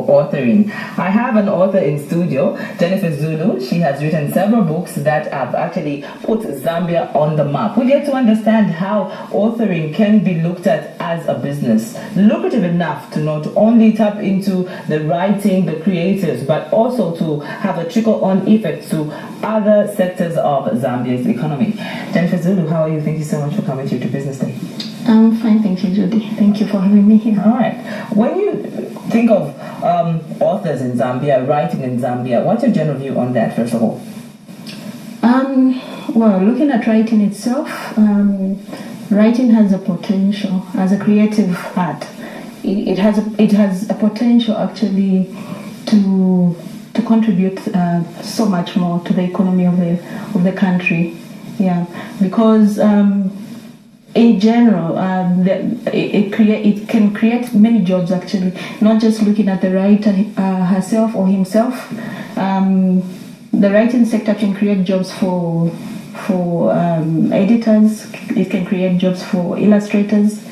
authoring. I have an author in studio, Jennipher Zulu. She has written several books that have actually put Zambia on the map. We get to understand how authoring can be looked at as a business, lucrative enough to not only tap into the writing, the creators, but also to have a trickle-on effect to other sectors of Zambia's economy. Jennipher Zulu, how are you? Thank you so much for coming to Business Day. I'm fine, thank you, Judy. Thank you for having me here. All right. When you think of authors in Zambia, writing in Zambia, what's your general view on that, first of all? Well, looking at writing itself, writing has a potential as a creative art. It has a potential actually to contribute so much more to the economy of the country. Yeah, because in general, it can create many jobs actually, not just looking at the writer herself or himself. The writing sector can create jobs for editors, it can create jobs for illustrators,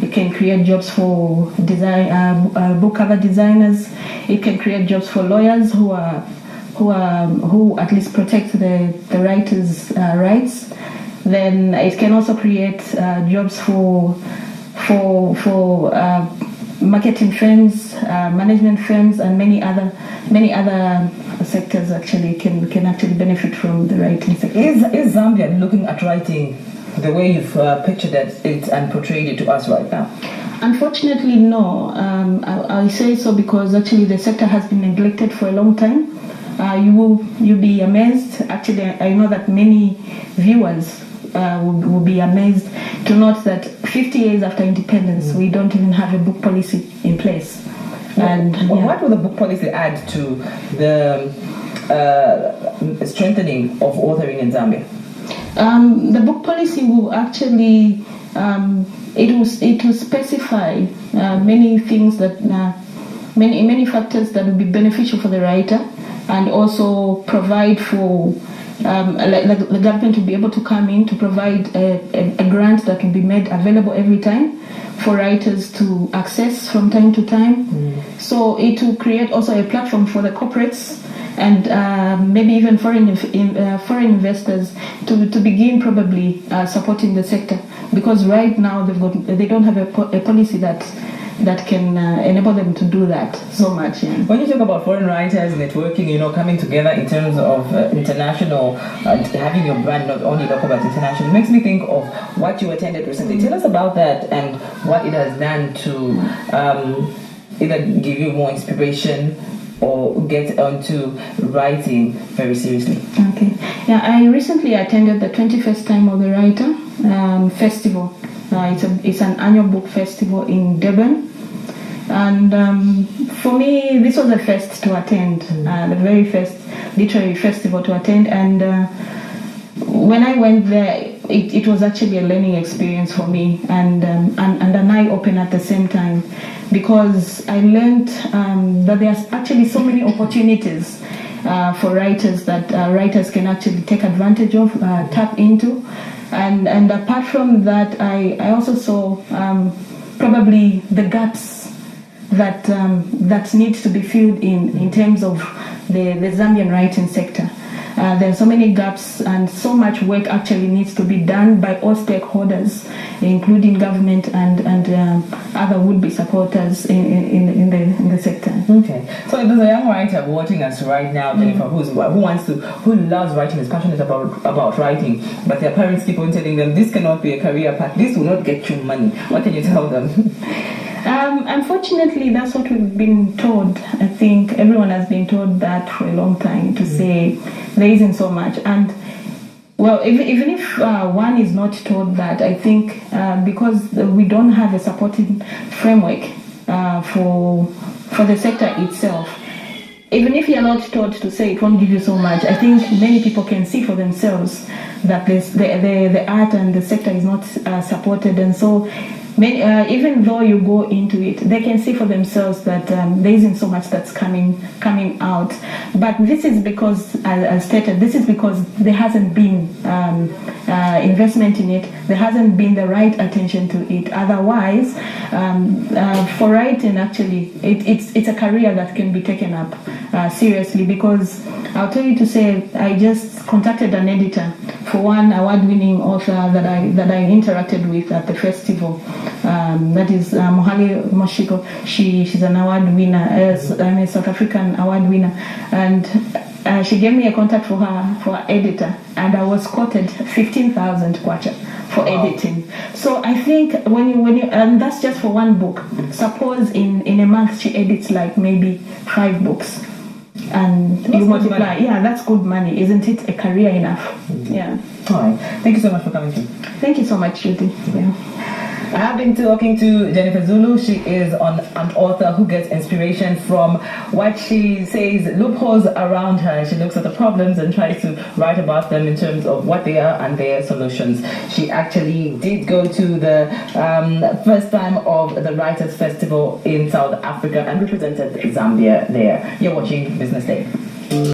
it can create jobs for book cover designers, it can create jobs for lawyers who at least protect the writer's rights. Then it can also create jobs for marketing firms, management firms, and many other sectors actually can actually benefit from the writing sector. Is Zambia looking at writing the way you've pictured it and portrayed it to us right now? Unfortunately, no. I say so because actually the sector has been neglected for a long time. You'll be amazed. Actually, I know that many viewers will be amazed to note that 50 years after independence, we don't even have a book policy in place. And what will the book policy add to the strengthening of authoring in Zambia? The book policy will actually it will specify many things that many factors that will be beneficial for the writer, and also provide for the government to be able to come in to provide a grant that will be made available every time for writers to access from time to time. So it will create also a platform for the corporates and maybe even foreign investors to begin probably supporting the sector, because right now they don't have a policy that can enable them to do that so much. Yeah. When you talk about foreign writers networking, coming together in terms of international, having your brand not only local but international, it makes me think of what you attended recently. Tell us about that and what it has done to either give you more inspiration or get onto writing very seriously. Okay. Yeah, I recently attended the 21st Time of the Writer festival. It's an annual book festival in Durban. And for me, this was the first to attend, the very first literary festival to attend. And when I went there, it was actually a learning experience for me and an eye-opener at the same time, because I learned that there's actually so many opportunities for writers that writers can actually take advantage of, tap into. And apart from that, I also saw probably the gaps that needs to be filled in terms of the Zambian writing sector. There are so many gaps and so much work actually needs to be done by all stakeholders, including government and other would-be supporters in the sector. Okay, so there's a young writer watching us right now, Jennipher, who loves writing, is passionate about writing, but their parents keep on telling them this cannot be a career path, this will not get you money. What can you tell them? Unfortunately, that's what we've been told. I think everyone has been told that for a long time, to say there isn't so much. And well, even if one is not told that, I think because we don't have a supporting framework for the sector itself, even if you're not told to say it won't give you so much, I think many people can see for themselves that the art and the sector is not supported. And so even though you go into it, they can see for themselves that there isn't so much that's coming out. But this is because, as stated, this is because there hasn't been investment in it. There hasn't been the right attention to it. Otherwise, for writing, actually, it's a career that can be taken up seriously. Because I'll tell you to say, I just contacted an editor for one award-winning author that I interacted with at the festival. That is Mohali Moshiko. She's an award winner, a South African award winner, and she gave me a contact for her editor, and I was quoted 15,000 kwacha for editing. So I think when you and that's just for one book. Suppose in a month she edits like maybe 5 books. And you multiply, that's good money, isn't it? A career enough. Yeah. All right. Thank you so much for coming through. Thank you so much, Judy. Yeah. I have been talking to Jennipher Zulu. She is an author who gets inspiration from what she says loopholes around her. She looks at the problems and tries to write about them in terms of what they are and their solutions. She actually did go to the first time of the Writers' Festival in South Africa and represented Zambia there. You're watching Business Day.